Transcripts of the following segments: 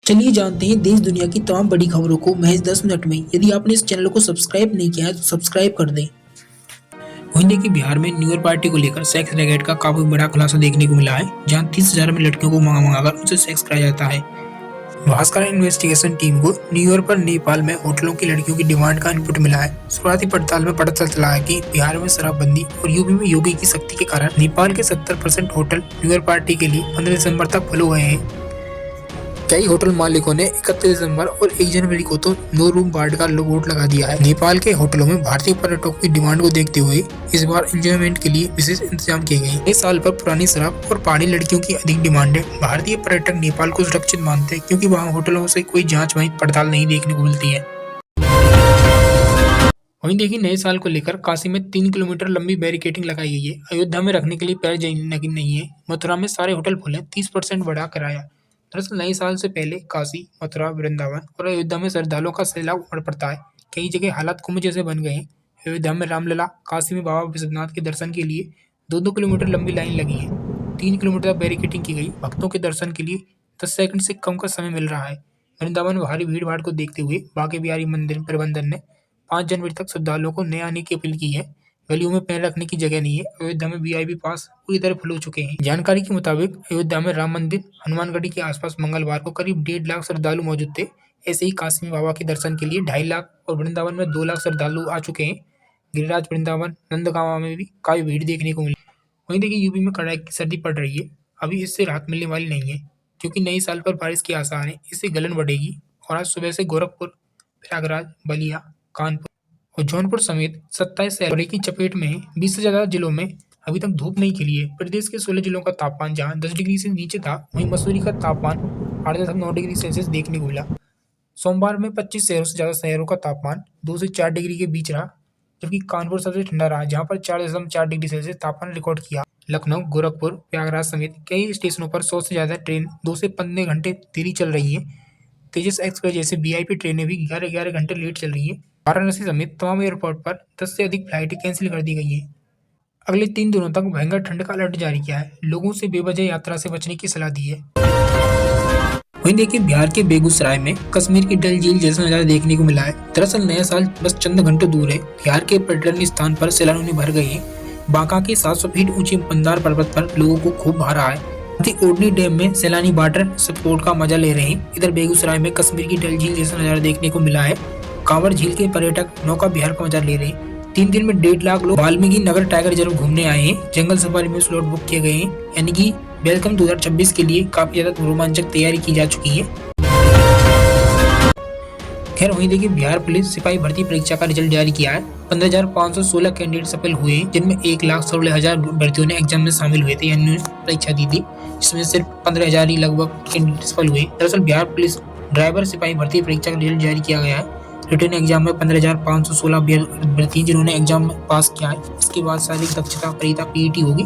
चलिए जानते हैं देश दुनिया की तमाम बड़ी खबरों को महज 10 मिनट में। यदि आपने इस चैनल को सब्सक्राइब नहीं किया है तो सब्सक्राइब कर दें। वहीं देखिए बिहार में न्यू ईयर पार्टी को लेकर सेक्स रैकेट का काफी बड़ा खुलासा देखने को मिला है, जहां 30,000 में लड़कियों को मंगाकर उनसे सेक्स कराया जाता है। भास्कर इन्वेस्टिगेशन टीम को न्यू ईयर पर नेपाल में होटलों की लड़कियों की डिमांड का इनपुट मिला है। शुरुआती पड़ताल में पता चला है कि बिहार में शराबबंदी और यूपी में योगी की शक्ति के कारण नेपाल के 70% होटल न्यू ईयर पार्टी के लिए 15 दिसंबर तक खुले हुए हैं। कई होटल मालिकों ने 31 दिसंबर और 1 जनवरी को तो नो रूम बार्ड का बोर्ड लगा दिया है। नेपाल के होटलों में भारतीय पर्यटकों की डिमांड को देखते हुए इस बार एंजॉयमेंट के लिए विशेष इंतजाम किए गए। इस साल पर पुरानी शराब और पहाड़ी लड़कियों की अधिक डिमांड है। भारतीय पर्यटक नेपाल को सुरक्षित मानते हैं क्योंकि वहाँ होटलों से कोई जाँच वहीं पड़ताल नहीं देखने को मिलती है। वहीं देखिए नए साल को लेकर काशी में 3 किलोमीटर लंबी बैरिकेडिंग लगाई गई है। अयोध्या में रखने के लिए पैर नहीं है। मथुरा में सारे होटल फुल हैं, 30% बढ़ा किराया। दरअसल नए साल से पहले काशी, मथुरा, वृंदावन और अयोध्या में श्रद्धालुओं का सैलाब उमड़ पड़ता है। कई जगह हालात कुंभ जैसे बन गए हैं। अयोध्या में रामलला, काशी में बाबा विश्वनाथ के दर्शन के लिए 2-2 किलोमीटर लंबी लाइन लगी है। 3 किलोमीटर बैरिकेडिंग की गई। भक्तों के दर्शन के लिए 10 सेकंड से कम का समय मिल रहा है। वृंदावन में भारी भीड़ भाड़ को देखते हुए बांके बिहारी मंदिर प्रबंधन ने 5 जनवरी तक श्रद्धालुओं को न आने की अपील की है। गलियों में पैर रखने की जगह नहीं है। अयोध्या में वीआईपी पास पूरी तरह फुल हो चुके हैं। जानकारी के मुताबिक अयोध्या में राम मंदिर, हनुमानगढ़ी के आसपास मंगलवार को करीब 1.5 लाख श्रद्धालु मौजूद थे। ऐसे ही काशी में बाबा के दर्शन के लिए 2.5 लाख और वृंदावन में 2 लाख श्रद्धालु आ चुके हैं। गिरिराज, वृंदावन, नंदगांवा में भी काफी भीड़ देखने को मिली। वहीं देखिए यूपी में कड़ाके की सर्दी पड़ रही है। अभी इससे राहत मिलने वाली नहीं है क्योंकि नए साल पर बारिश के आसार है। इससे गलन बढ़ेगी और आज सुबह से गोरखपुर, प्रयागराज, बलिया, कानपुर और जौनपुर समेत 27 शहरों की चपेट में है। 20 से ज्यादा जिलों में अभी तक धूप नहीं खिली है। प्रदेश के 16 जिलों का तापमान जहां 10 डिग्री से नीचे था, वहीं मसूरी का तापमान 8.9 डिग्री सेल्सियस देखने को मिला। सोमवार में 25 शहरों से ज्यादा शहरों का तापमान 2 से 4 डिग्री के बीच रहा, जबकि कानपुर सबसे ठंडा रहा जहां पर 4.4 डिग्री सेल्सियस तापमान रिकॉर्ड किया। लखनऊ, गोरखपुर, प्रयागराज समेत कई स्टेशनों पर 100 से ज्यादा ट्रेन 2 से 15 घंटे देरी चल रही है। तेजस एक्सप्रेस जैसे वीआईपी ट्रेनें भी 11-11 घंटे लेट चल रही है। वाराणसी समेत तमाम एयरपोर्ट पर 10 से अधिक फ्लाइटें कैंसिल कर दी गई हैं। अगले 3 दिनों तक भयंकर ठंड का अलर्ट जारी किया है। लोगों से बेवजह यात्रा से बचने की सलाह दी है। वहीं देखिए बिहार के बेगूसराय में कश्मीर की डल झील जैसा नजारा देखने को मिला है। दरअसल नया साल बस चंद घंटों दूर है। बिहार के पर्यटन स्थान पर सैलानियों ने भर गए हैं। बांका के 700 फीट ऊंचे मंदार पर्वत पर लोगों को खूब भरा है। ओडनी डैम में सैलानी वाटर स्पोर्ट का मजा ले रहे हैं। इधर बेगूसराय में कश्मीर की डल झील जैसा नजारा देखने को मिला है। कांवर झील के पर्यटक नौका विहार का मजा ले रहे हैं। 3 दिन में 1.5 लाख लोग वाल्मीकि नगर टाइगर रिजर्व घूमने आए हैं। जंगल सफारी में स्लॉट बुक किए गए हैं, यानी कि वेलकम 2026 के लिए काफी ज्यादा रोमांचक तैयारी की जा चुकी है। खैर वहीं देखिए बिहार पुलिस सिपाही भर्ती परीक्षा का रिजल्ट जारी किया है। 15,516 कैंडिडेट सफल हुए, जिनमें 1,16,000 भर्तियों ने एग्जाम में शामिल हुए थे, यानी परीक्षा दी थी, जिसमें सिर्फ 15,000 ही लगभग कैंडिडेट सफल हुए। दरअसल बिहार पुलिस ड्राइवर सिपाही भर्ती परीक्षा का रिजल्ट जारी किया गया है। रिटर्न एग्जाम में 15,516 अभ्यर्थी जिन्होंने एग्जाम में पास किया है। इसके बाद शारीरिक दक्षता परीक्षा पीईटी होगी,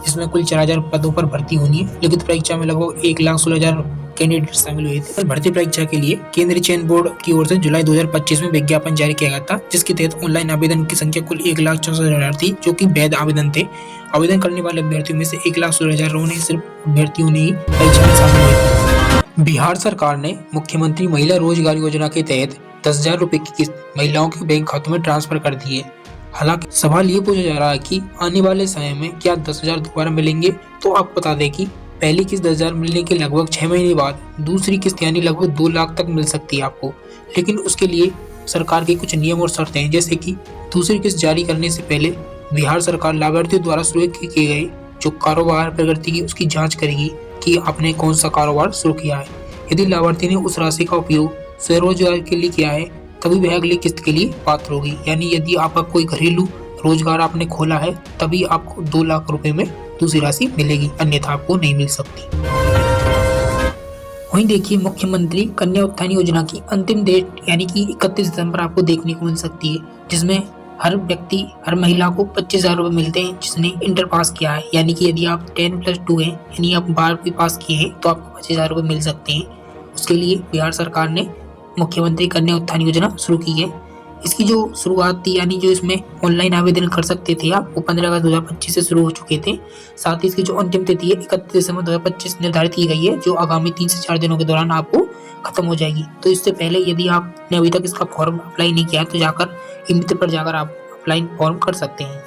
जिसमें कुल 4,000 पदों पर भर्ती होनी है। लिखित परीक्षा में लगभग 1,16,000 कैंडिडेट शामिल हुए थे। भर्ती परीक्षा के लिए केंद्रीय चयन बोर्ड की ओर से जुलाई 2025 में विज्ञापन जारी किया गया था, जिसके तहत ऑनलाइन आवेदन की संख्या कुल 1,64,000 थी, जो कि वैध आवेदन थे। आवेदन करने वाले अभ्यर्थियों में से 1,16,000 सिर्फ अभ्यर्थियों ने ही परीक्षा में शामिल हुए। बिहार सरकार ने मुख्यमंत्री महिला रोजगार योजना के तहत 10,000 रुपए की किस्त महिलाओं के बैंक खातों में ट्रांसफर कर दी है। हालांकि सवाल ये पूछा जा रहा है कि आने वाले समय में क्या 10,000 दोबारा मिलेंगे। तो आपको बता दें कि पहली किस्त 10,000 मिलने के लगभग 6 महीने बाद दूसरी किस्त यानी लगभग 2 लाख तक मिल सकती है आपको। लेकिन उसके लिए सरकार के कुछ नियम और शर्तें हैं, जैसे कि दूसरी किस्त जारी करने से पहले बिहार सरकार लाभार्थियों द्वारा शुरू किए गए जो कारोबार प्रगति की उसकी जाँच करेगी कि आपने कौन सा कारोबार शुरू किया है। यदि लाभार्थी ने उस राशि का उपयोग स्वरोजगार के लिए किया है, तभी वह अगली किस्त के लिए पात्र होगी। यानी यदि आपका कोई घरेलू रोजगार आपने खोला है, तभी आपको 2 लाख रुपए में दूसरी राशि मिलेगी, अन्यथा आपको नहीं मिल सकती। वहीं देखिए मुख्यमंत्री कन्या उत्थान योजना की अंतिम डेट यानी कि 31 दिसंबर आपको देखने को मिल सकती है, जिसमें हर व्यक्ति, हर महिला को 25,000 रुपए मिलते हैं जिसने इंटर पास किया है। यानी कि यदि आप 10+2 हैं, यानी आप 12वीं पास किए हैं, तो आपको 25,000 रुपए मिल सकते हैं। उसके लिए बिहार सरकार ने मुख्यमंत्री कन्या उत्थान योजना शुरू की है। इसकी जो शुरुआत थी, यानी जो इसमें ऑनलाइन आवेदन कर सकते थे आप, वो 15 अगस्त 2025 से शुरू हो चुके थे। साथ ही इसकी जो अंतिम तिथि है 31 दिसंबर 2025 निर्धारित की गई है, जो आगामी 3 से 4 दिनों के दौरान आपको खत्म हो जाएगी। तो इससे पहले यदि आपने अभी तक इसका फॉर्म अप्लाई नहीं किया है तो जाकर ई-मित्र पर जाकर आप अप्लाई फॉर्म कर सकते हैं।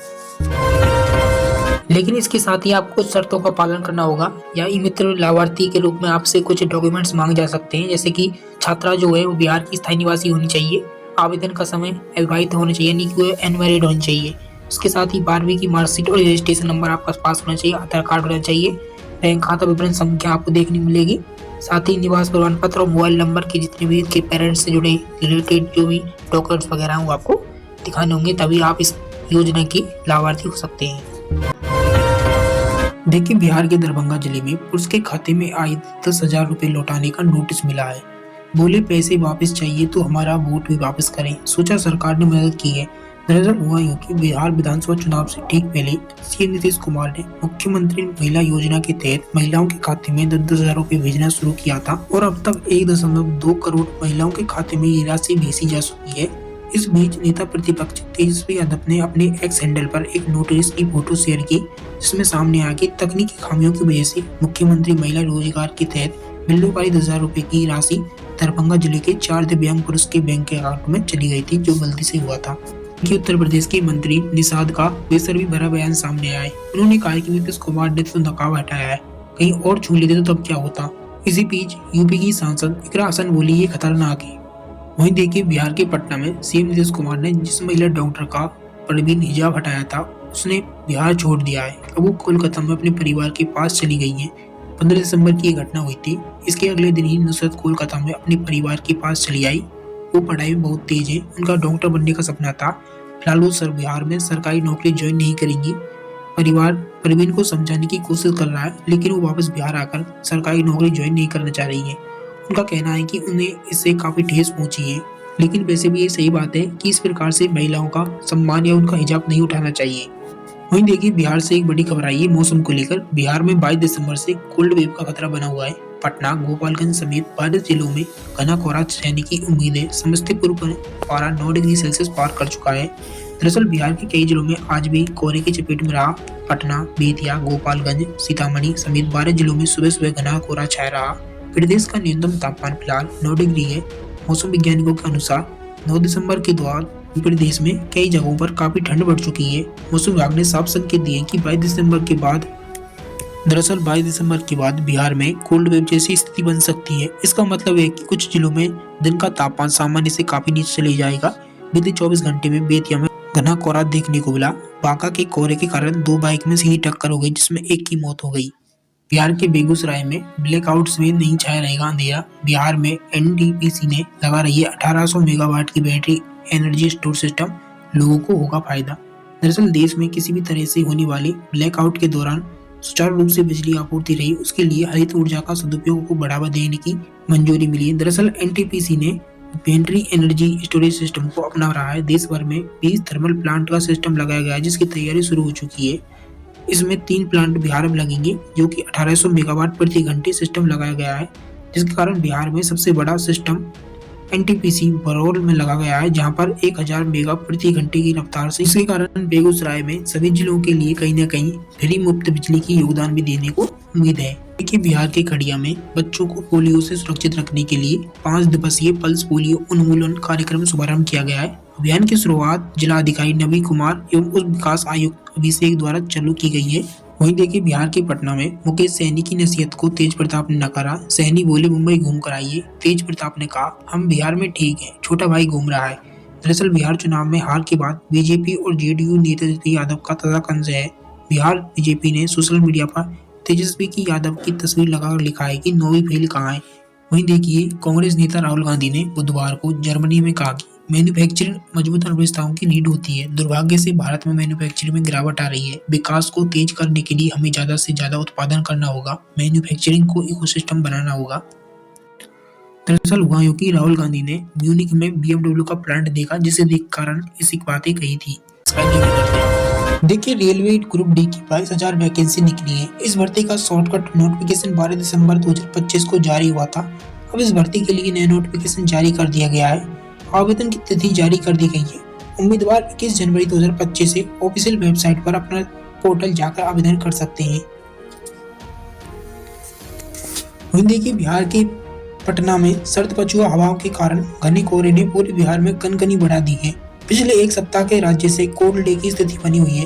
लेकिन इसके साथ ही आपको कुछ शर्तों का पालन करना होगा, या ई-मित्र लाभार्थी के रूप में आपसे कुछ डॉक्यूमेंट्स मांगे जा सकते हैं, जैसे कि छात्रा जो है वो बिहार की स्थायी निवासी होनी चाहिए, आवेदन का समय अविवाहित होना चाहिए, यानी कि अनमैरिड होनी चाहिए। उसके साथ ही 12वीं की मार्कशीट और रजिस्ट्रेशन नंबर आपका पास होना चाहिए, आधार कार्ड होना चाहिए, बैंक खाता विवरण संख्या आपको देखने मिलेगी। साथ ही निवास प्रमाण पत्र और मोबाइल नंबर के जितने भी इनके पेरेंट्स से जुड़े रिलेटेड जो भी डॉक्यूमेंट्स वगैरह हैं वो आपको दिखाने होंगे, तभी आप इस योजना की लाभार्थी हो सकते हैं। देखिए, बिहार के दरभंगा जिले में पुरुष के खाते में आए 10,000 रुपए लौटाने का नोटिस मिला है। बोले पैसे वापस चाहिए तो हमारा वोट भी वापस करें, सोचा सरकार ने मदद की है। दरअसल हुआ यूं कि बिहार विधानसभा चुनाव से ठीक पहले सीएम नीतीश कुमार ने मुख्यमंत्री महिला योजना के तहत महिलाओं के खाते में 10,000 रुपए भेजना शुरू किया था, और अब तक 1.2 करोड़ महिलाओं के खाते में ये राशि भेजी जा चुकी है। इस बीच नेता प्रतिपक्ष तेजस्वी यादव ने अपने एक्स हैंडल पर एक नोटिस की फोटो शेयर की, जिसमें सामने आया कि तकनीकी खामियों की वजह से मुख्यमंत्री महिला रोजगार के तहत मिलने वाली 10,000 रुपए की राशि दरभंगा जिले के 4 दिव्यांग पुरुष के बैंक के अकाउंट में चली गई थी, जो गलती से हुआ था। कि उत्तर प्रदेश के मंत्री निषाद का बेसर्मी भरा बयान सामने आया है। उन्होंने कहा कि नीतीश कुमार ने तो नकाब हटाया है, कहीं और छू लेते तो तब क्या होता। इसी बीच यूपी की सांसद इकरा हसन बोली ये खतरनाक है। वहीं देखिए, बिहार के पटना में सीएम नीतीश कुमार ने जिस महिला डॉक्टर का परवीन हिजाब हटाया था, उसने बिहार छोड़ दिया है। अब वो कोलकाता में अपने परिवार के पास चली गई है। 15 दिसंबर की ये घटना हुई थी। इसके अगले दिन ही नुसरत कोलकाता में अपने परिवार के पास चली आई। वो पढ़ाई में बहुत तेज है, उनका डॉक्टर बनने का सपना था। फिलहाल वो बिहार में सरकारी नौकरी ज्वाइन नहीं करेंगी। परिवार परवीन को समझाने की कोशिश कर रहा है, लेकिन वो वापस बिहार आकर सरकारी नौकरी ज्वाइन नहीं करना चाह रही है। उनका कहना है कि उन्हें इससे काफी ठेस पहुंची है, लेकिन वैसे भी ये सही बात है कि इस प्रकार से महिलाओं का सम्मान या उनका हिजाब नहीं उठाना चाहिए। वहीं देखिए, बिहार से एक बड़ी खबर आई है मौसम को लेकर। बिहार में 22 दिसंबर से कोल्ड वेव का खतरा बना हुआ है। पटना, गोपालगंज समेत 12 जिलों में घना कोहरा छाने की उम्मीद है। समस्तीपुर पर पारा 9 डिग्री सेल्सियस पार कर चुका है। दरअसल बिहार के कई जिलों में आज भी कोहरे की चपेट में रहा। पटना, बेतिया, गोपालगंज, सीतामढ़ी समेत 12 जिलों में सुबह सुबह घना कोहरा छाया रहा। प्रदेश का न्यूनतम तापमान फिलहाल 9 डिग्री है। मौसम वैज्ञानिकों के अनुसार 9 दिसंबर के दौरान प्रदेश में कई जगहों पर काफी ठंड बढ़ चुकी है। मौसम विभाग ने साफ संकेत दिए कि 22 दिसंबर के बाद बिहार में कोल्ड वेव जैसी स्थिति बन सकती है। इसका मतलब है कि कुछ जिलों में दिन का तापमान सामान्य से काफी नीचे चले जाएगा। बीते 24 घंटे में बेतिया में घना कोहरा देखने को मिला। बांका के कोहरे के कारण 2 बाइक में सीधी टक्कर हो गई, जिसमें एक की मौत हो गई। बिहार के बेगूसराय में ब्लैकआउट्स में नहीं छाया रहेगा अंधेरा। बिहार में एनटीपीसी ने लगा रही है 1800 मेगावाट की बैटरी एनर्जी स्टोर सिस्टम, लोगों को होगा फायदा। दरअसल देश में किसी भी तरह से होने वाले ब्लैकआउट के दौरान सुचारू रूप से बिजली आपूर्ति रही, उसके लिए हरित ऊर्जा का सदुपयोग को बढ़ावा देने की मंजूरी मिली है। दरअसल एनटीपीसी ने बैटरी एनर्जी स्टोरेज सिस्टम को अपना रहा है। देश भर में 20 थर्मल प्लांट का सिस्टम लगाया गया है, जिसकी तैयारी शुरू हो चुकी है। इसमें 3 प्लांट बिहार में लगेंगे, जो कि 1800 मेगावाट प्रति घंटे सिस्टम लगाया गया है, जिसके कारण बिहार में सबसे बड़ा सिस्टम एनटीपीसी बरौल में लगा गया है, जहां पर 1000 मेगा प्रति घंटे की रफ्तार से। इसके कारण बेगूसराय में सभी जिलों के लिए कहीं न कहीं फ्री मुफ्त बिजली की योगदान भी देने को उम्मीद है। देखिए, बिहार के खड़िया में बच्चों को पोलियो से सुरक्षित रखने के लिए 5 दिवसीय पल्स पोलियो उन्मूलन कार्यक्रम शुभारंभ किया गया है। अभियान की शुरुआत जिला अधिकारी नवी कुमार एवं उप विकास आयुक्त अभिषेक द्वारा चालू की गई है। वहीं देखिए, बिहार के पटना में मुकेश सहनी की नसीहत को तेज प्रताप ने नकारा। सहनी बोले मुंबई घूम कर आइए। तेज प्रताप ने कहा हम बिहार में ठीक है, छोटा भाई घूम रहा है। दरअसल बिहार चुनाव में हार के बाद बीजेपी और जेडीयू नेता तेजस्वी यादव का तजाकंज है। बिहार बीजेपी ने सोशल मीडिया पर तेजस्वी की यादव की तस्वीर लगाकर लिखा है कि 9वीं फेल कहाँ है। वहीं देखिए, कांग्रेस नेता राहुल गांधी ने बुधवार को जर्मनी में कहा कि मैन्युफैक्चरिंग मजबूत अर्थव्यवस्थाओं की नीड होती है। दुर्भाग्य से भारत में मैन्युफैक्चरिंग में गिरावट आ रही है। विकास को तेज करने के लिए हमें ज्यादा से ज्यादा उत्पादन करना होगा, मैन्युफैक्चरिंग को इकोसिस्टम बनाना होगा। दरअसल हुआ यूं कि राहुल गांधी ने म्यूनिक में BMW का प्लांट देखा, जिसे देख कारण ऐसी बातें कही थी। देखिए, रेलवे ग्रुप डी की 22,000 वैकेंसी निकली है। इस भर्ती का शॉर्टकट नोटिफिकेशन 12 दिसंबर 2025 को जारी हुआ था। अब इस भर्ती के लिए नया नोटिफिकेशन जारी कर दिया गया है। आवेदन की तिथि जारी कर दी गई है। उम्मीदवार 21 जनवरी 2025 से ऑफिशियल वेबसाइट पर अपना पोर्टल जाकर आवेदन कर सकते हैं। वहीं देखिए बिहार के पटना में सर्द पछुआ हवाओं के कारण घने कोहरे ने पूरे बिहार में कनकनी बढ़ा दी है। पिछले एक सप्ताह के राज्य से कोल्ड डे की स्थिति बनी हुई है।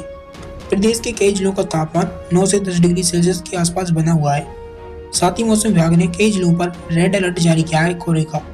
प्रदेश के कई जिलों का तापमान 9 से 10 डिग्री सेल्सियस के आसपास बना हुआ है। साथ ही मौसम विभाग ने कई जिलों पर रेड अलर्ट जारी किया है कोहरे का।